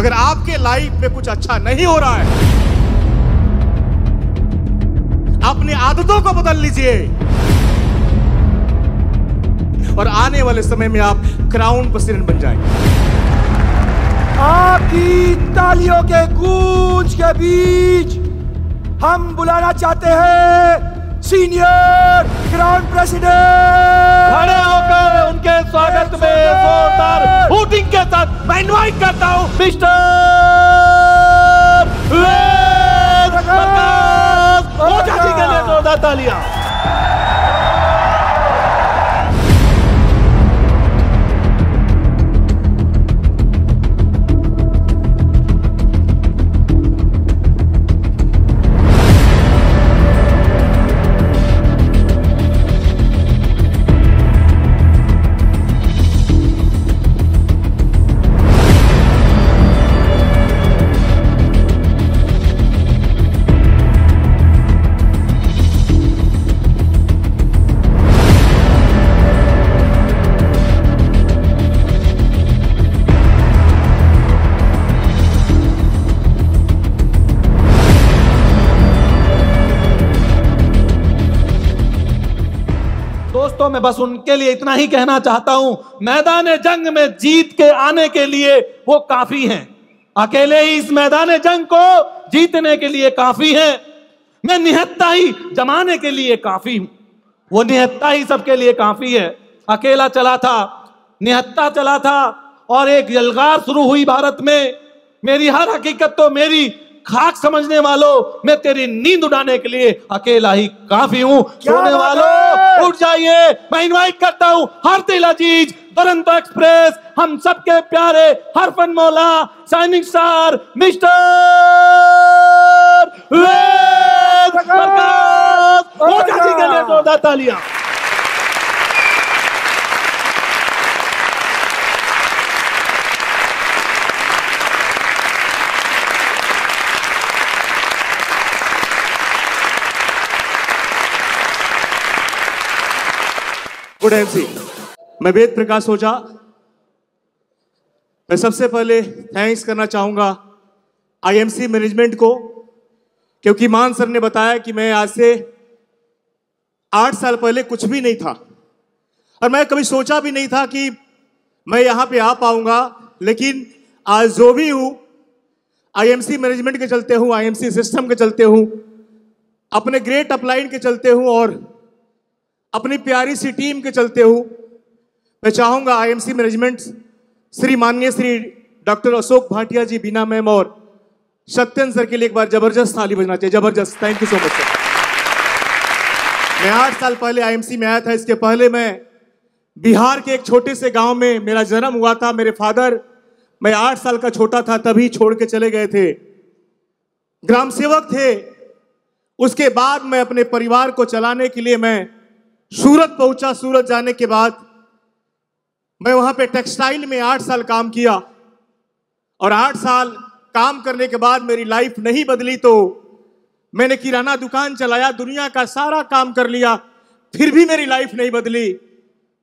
अगर आपके लाइफ में कुछ अच्छा नहीं हो रहा है, अपनी आदतों को बदल लीजिए और आने वाले समय में आप क्राउन प्रेसिडेंट बन जाएंगे। आपकी तालियों के गूंज के बीच हम बुलाना चाहते हैं सीनियर क्राउन प्रेसिडेंट। खड़े होकर उनके स्वागत में जोरदार हूटिंग के साथ मैं इनवाइट करता हूं मिस्टर वेद प्रकाश ओझा जी के लिए जोरदार तालियां। दोस्तों मैं बस उनके लिए इतना ही कहना चाहता हूं, मैदान जंग में जीत के आने के लिए वो काफी हैं, अकेले ही इस मैदान जंग को जीतने के लिए काफी हैं। मैं निहत्था ही जमाने के लिए काफी हूं, वो निहत्था ही सबके लिए काफी है। अकेला चला था, निहत्था चला था और एक यलगार शुरू हुई भारत में। मेरी हर हकीकत तो मेरी खाक समझने वालों, मैं तेरी नींद उड़ाने के लिए अकेला ही काफी हूं। सोने वालों उठ जाइए, मैं इनवाइट करता हूं हरदिल अजीज, दुरंतो एक्सप्रेस, हम सबके प्यारे हरफन मौला, shining star mister Ved Prakash Ojha ji के लिए जोरदार तालियां। गुड एमसी, मैं वेद प्रकाश ओझा। मैं सबसे पहले थैंक्स करना चाहूंगा आईएमसी मैनेजमेंट को, क्योंकि मान सर ने बताया कि मैं आज से 8 साल पहले कुछ भी नहीं था और मैं कभी सोचा भी नहीं था कि मैं यहां पे आ पाऊंगा, लेकिन आज जो भी हूं आईएमसी मैनेजमेंट के चलते हूं, आईएमसी सिस्टम के चलते हूं, अपने ग्रेट अपलाइन के चलते हूं और अपनी प्यारी सी टीम के चलते हूं। मैं चाहूंगा आईएमसी मैनेजमेंट श्री माननीय श्री डॉक्टर अशोक भाटिया जी, बीना मैम और सत्यन सर के लिए एक बार जबरदस्त ताली बजना चाहिए। जबरदस्त, thank you so much sir. मैं 8 साल पहले आईएमसी में आया था। इसके पहले मैं बिहार के एक छोटे से गांव में मेरा जन्म हुआ था। मेरे फादर, मैं 8 साल का छोटा था तभी छोड़ के चले गए थे, ग्राम सेवक थे। उसके बाद मैं अपने परिवार को चलाने के लिए मैं सूरत पहुंचा। सूरत जाने के बाद मैं वहां पे टेक्सटाइल में 8 साल काम किया और 8 साल काम करने के बाद मेरी लाइफ नहीं बदली, तो मैंने किराना दुकान चलाया, दुनिया का सारा काम कर लिया, फिर भी मेरी लाइफ नहीं बदली।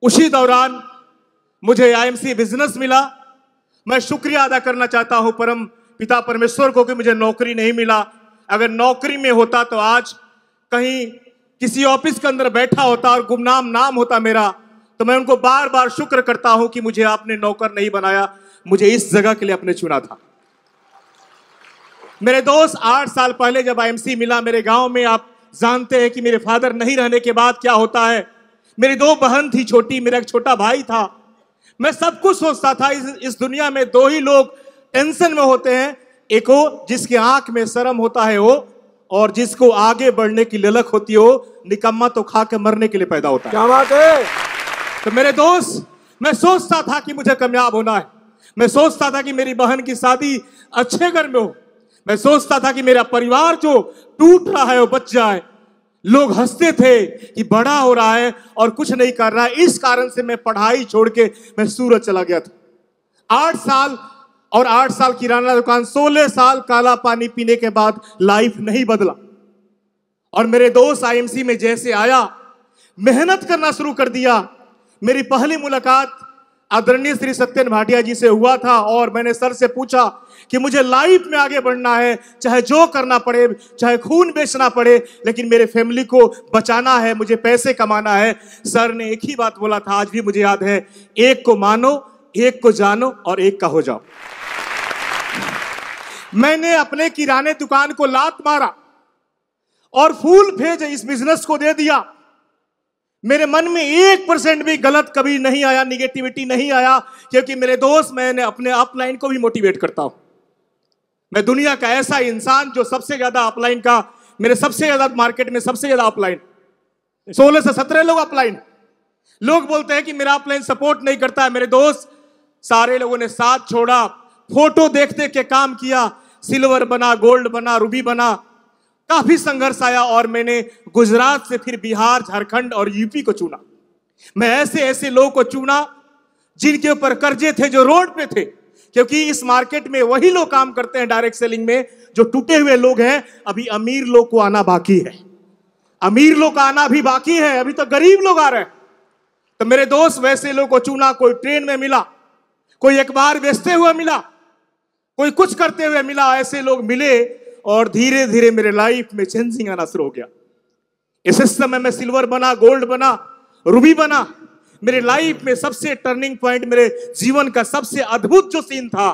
उसी दौरान मुझे आईएमसी बिजनेस मिला। मैं शुक्रिया अदा करना चाहता हूं परम पिता परमेश्वर को कि मुझे नौकरी नहीं मिला। अगर नौकरी में होता तो आज कहीं किसी ऑफिस के अंदर बैठा होता और गुमनाम नाम होता मेरा, तो मैं उनको बार बार शुक्र करता हूं कि मुझे आपने नौकर नहीं बनाया, मुझे इस जगह के लिए आपने चुना था। मेरे दोस्त, 8 साल पहले जब आईएमसी मिला मेरे गांव में, आप जानते हैं कि मेरे फादर नहीं रहने के बाद क्या होता है। मेरी 2 बहन थी छोटी, मेरा एक छोटा भाई था। मैं सब कुछ सोचता था इस दुनिया में 2 ही लोग टेंशन में होते हैं, एक हो जिसकी आंख में शर्म होता है वो, और जिसको आगे बढ़ने की ललक होती हो। निकम्मा तो खा के मरने के लिए पैदा होता है। क्या बात है। तो मेरे दोस्त, मैं सोचता था कि मुझे कामयाब होना है। मैं सोचता था कि मेरी बहन की शादी अच्छे घर में हो। मैं सोचता था कि मेरा परिवार जो टूट रहा है वो बच जाए। लोग हंसते थे कि बड़ा हो रहा है और कुछ नहीं कर रहा है। इस कारण से मैं पढ़ाई छोड़ के मैं सूरत चला गया था। 8 साल और 8 साल किराना दुकान, 16 साल काला पानी पीने के बाद लाइफ नहीं बदला। और मेरे दोस्त आईएमसी में जैसे आया, मेहनत करना शुरू कर दिया। मेरी पहली मुलाकात आदरणीय श्री सत्येंद्र भाटिया जी से हुआ था और मैंने सर से पूछा कि मुझे लाइफ में आगे बढ़ना है, चाहे जो करना पड़े, चाहे खून बेचना पड़े, लेकिन मेरे फैमिली को बचाना है, मुझे पैसे कमाना है। सर ने एक ही बात बोला था, आज भी मुझे याद है, एक को मानो, एक को जानो और एक का हो जाओ। मैंने अपने किराने दुकान को लात मारा और फूल भेज इस बिजनेस को दे दिया। मेरे मन में 1% भी गलत कभी नहीं आया, निगेटिविटी नहीं आया, क्योंकि मेरे दोस्त, मैंने अपने अपलाइन को भी मोटिवेट करता हूं। मैं दुनिया का ऐसा इंसान जो सबसे ज्यादा अपलाइन का, मेरे सबसे ज्यादा मार्केट में सबसे ज्यादा अपलाइन 16 से 17 लोग अपलाइन। लोग बोलते हैं कि मेरा अपलाइन सपोर्ट नहीं करता है। मेरे दोस्त, सारे लोगों ने साथ छोड़ा, फोटो देखते के काम किया, सिल्वर बना, गोल्ड बना, रूबी बना, काफी संघर्ष आया और मैंने गुजरात से फिर बिहार, झारखंड और यूपी को चुना। मैं ऐसे ऐसे लोगों को चुना जिनके ऊपर कर्जे थे, जो रोड पे थे, क्योंकि इस मार्केट में वही लोग काम करते हैं डायरेक्ट सेलिंग में जो टूटे हुए लोग हैं। अभी अमीर लोग को आना बाकी है, अमीर लोग का आना भी बाकी है, अभी तो गरीब लोग आ रहे हैं। तो मेरे दोस्त, वैसे लोगों को चुना। कोई ट्रेन में मिला, कोई अखबार बेचते हुए मिला, कोई कुछ करते हुए मिला, ऐसे लोग मिले और धीरे धीरे मेरे लाइफ में चेंजिंग आना शुरू हो गया। इस समय मैं सिल्वर बना, गोल्ड बना, रूबी बना। मेरे लाइफ में सबसे टर्निंग पॉइंट, मेरे जीवन का सबसे अद्भुत जो सीन था,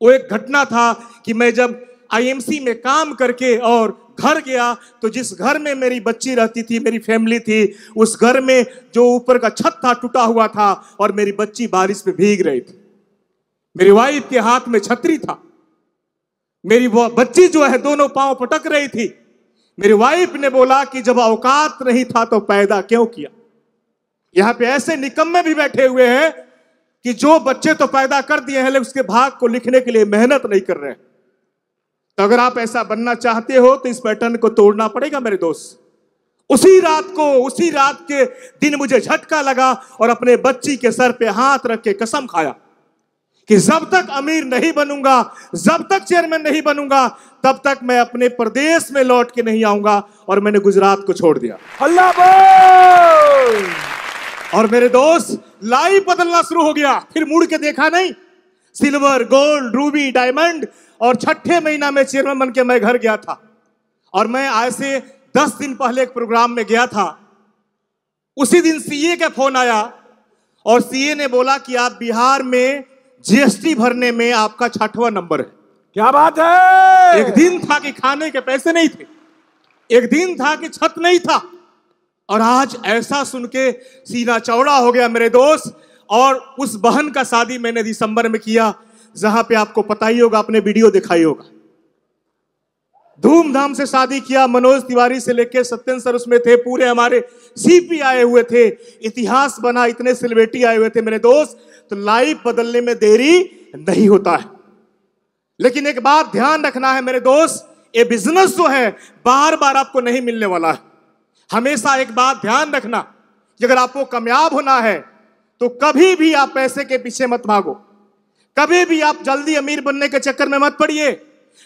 वो एक घटना था कि मैं जब आईएमसी में काम करके और घर गया, तो जिस घर में मेरी बच्ची रहती थी, मेरी फैमिली थी, उस घर में जो ऊपर का छत था टूटा हुआ था और मेरी बच्ची बारिश में भीग रही थी। मेरी वाइफ के हाथ में छतरी था, मेरी वो बच्ची जो है दोनों पांव पटक रही थी। मेरी वाइफ ने बोला कि जब औकात नहीं था तो पैदा क्यों किया। यहां पे ऐसे निकम्मे भी बैठे हुए हैं कि जो बच्चे तो पैदा कर दिए हैं, लेकिन उसके भाग को लिखने के लिए मेहनत नहीं कर रहे हैं। तो अगर आप ऐसा बनना चाहते हो तो इस पैटर्न को तोड़ना पड़ेगा मेरे दोस्त। उसी रात के दिन मुझे झटका लगा और अपने बच्ची के सर पे हाथ रख के कसम खाया कि जब तक अमीर नहीं बनूंगा, जब तक चेयरमैन नहीं बनूंगा, तब तक मैं अपने प्रदेश में लौट के नहीं आऊंगा। और मैंने गुजरात को छोड़ दिया। अल्लाह बोल। और मेरे दोस्त, लाइफ बदलना शुरू हो गया। फिर मुड़ के देखा नहीं, सिल्वर, गोल्ड, रूबी, डायमंड। और 6ठे महीना में चेयरमैन बन के मैं घर गया था। और मैं आज से 10 दिन पहले एक प्रोग्राम में गया था। उसी दिन सीए का फोन आया और सीए ने बोला कि आप बिहार में जीएसटी भरने में आपका 6वां नंबर है। क्या बात है। एक दिन था कि खाने के पैसे नहीं थे, एक दिन था कि छत नहीं था, और आज ऐसा सुन के सीना चौड़ा हो गया मेरे दोस्त। और उस बहन का शादी मैंने दिसंबर में किया, जहां पे आपको पता ही होगा, आपने वीडियो दिखाई होगा। धूमधाम से शादी किया। मनोज तिवारी से लेकर सत्येंद्र सर उसमें थे, पूरे हमारे सीपी आए हुए थे, इतिहास बना, इतने सेलिब्रिटी आए हुए थे मेरे दोस्त। तो लाइफ बदलने में देरी नहीं होता है। लेकिन एक बात ध्यान रखना है मेरे दोस्त, ये बिजनेस जो है बार बार आपको नहीं मिलने वाला है। हमेशा एक बात ध्यान रखना कि अगर आपको कामयाब होना है तो कभी भी आप पैसे के पीछे मत भागो, कभी भी आप जल्दी अमीर बनने के चक्कर में मत पड़िए।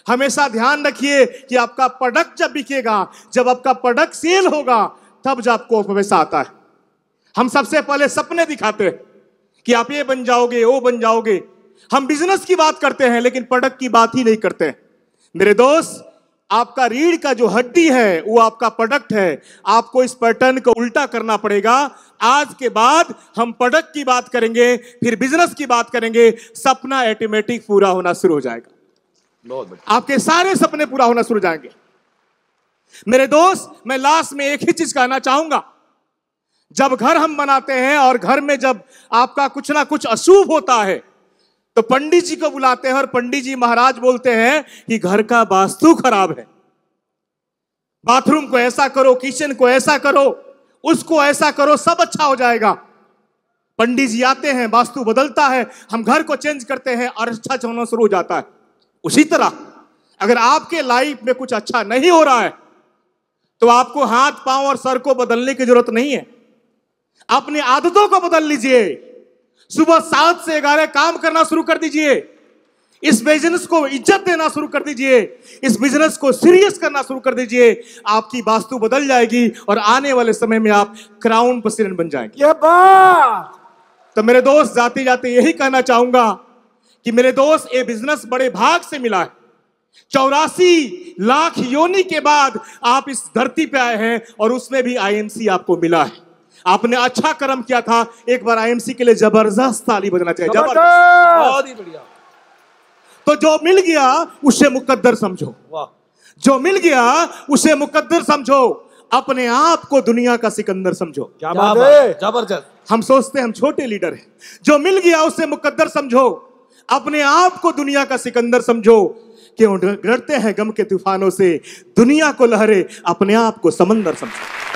हमेशा ध्यान रखिए कि आपका प्रोडक्ट जब बिकेगा, जब आपका प्रोडक्ट सेल होगा, तब जब आपको पैसा आता है। हम सबसे पहले सपने दिखाते हैं कि आप ये बन जाओगे, वो बन जाओगे। हम बिजनेस की बात करते हैं लेकिन प्रोडक्ट की बात ही नहीं करते हैं। मेरे दोस्त, आपका रीढ़ का जो हड्डी है वो आपका प्रोडक्ट है। आपको इस पैटर्न को उल्टा करना पड़ेगा। आज के बाद हम प्रोडक्ट की बात करेंगे, फिर बिजनेस की बात करेंगे, सपना ऑटोमेटिक पूरा होना शुरू हो जाएगा। बहुत बढ़िया। आपके सारे सपने पूरा होना शुरू हो जाएंगे। मेरे दोस्त, मैं लास्ट में एक ही चीज कहना चाहूंगा। जब घर हम बनाते हैं और घर में जब आपका कुछ ना कुछ अशुभ होता है तो पंडित जी को बुलाते हैं और पंडित जी महाराज बोलते हैं कि घर का वास्तु खराब है, बाथरूम को ऐसा करो, किचन को ऐसा करो, उसको ऐसा करो, सब अच्छा हो जाएगा। पंडित जी आते हैं, वास्तु बदलता है, हम घर को चेंज करते हैं और अच्छा होना शुरू हो जाता है। उसी तरह अगर आपके लाइफ में कुछ अच्छा नहीं हो रहा है तो आपको हाथ, पांव और सर को बदलने की जरूरत नहीं है। अपनी आदतों को बदल लीजिए। सुबह 7 से 11 काम करना शुरू कर दीजिए। इस बिजनेस को इज्जत देना शुरू कर दीजिए। इस बिजनेस को सीरियस करना शुरू कर दीजिए। आपकी वास्तु बदल जाएगी और आने वाले समय में आप क्राउन प्रेसिडेंट बन जाएंगे। ये बात तो मेरे दोस्त जाते जाते यही कहना चाहूंगा कि मेरे दोस्त ये बिजनेस बड़े भाग से मिला है। 84 लाख योनि के बाद आप इस धरती पे आए हैं और उसमें भी आईएमसी आपको मिला है। आपने अच्छा कर्म किया था। एक बार आईएमसी के लिए जबरदस्त ताली बजना चाहिए। जबरदस्त, बहुत ही बढ़िया। तो जो मिल गया उसे मुकद्दर समझो। वाह, जो मिल गया उसे मुकद्दर समझो। अपने आप को दुनिया का सिकंदर समझो। क्या बात है, जबरदस्त। हम सोचते हैं हम छोटे लीडर हैं। जो मिल गया उसे मुकद्दर समझो। अपने आप को दुनिया का सिकंदर समझो। क्यों डरते हैं गम के तूफानों से? दुनिया को लहरे, अपने आप को समंदर समझो।